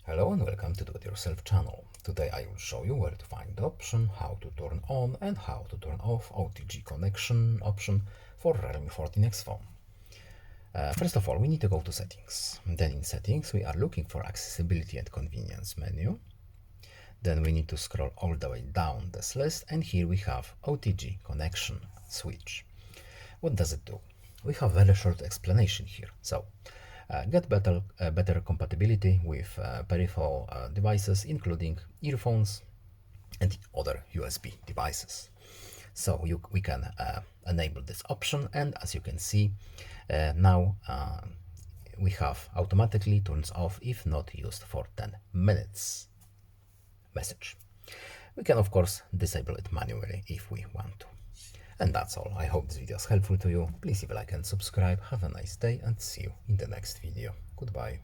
Hello and welcome to Do-It-Yourself channel. Today I will show you where to find the option, how to turn on and how to turn off OTG connection option for Realme 14x phone. First of all, we need to go to settings. Then in settings, we are looking for accessibility and convenience menu. Then we need to scroll all the way down this list, and here we have OTG connection switch. What does it do? We have very short explanation here. So, get better compatibility with peripheral devices, including earphones and other USB devices. So we can enable this option, and as you can see, now we have automatically turns off if not used for 10 minutes message. We can of course disable it manually if we want to. And that's all. I hope this video is helpful to you. Please leave a like and subscribe. Have a nice day and see you in the next video. Goodbye.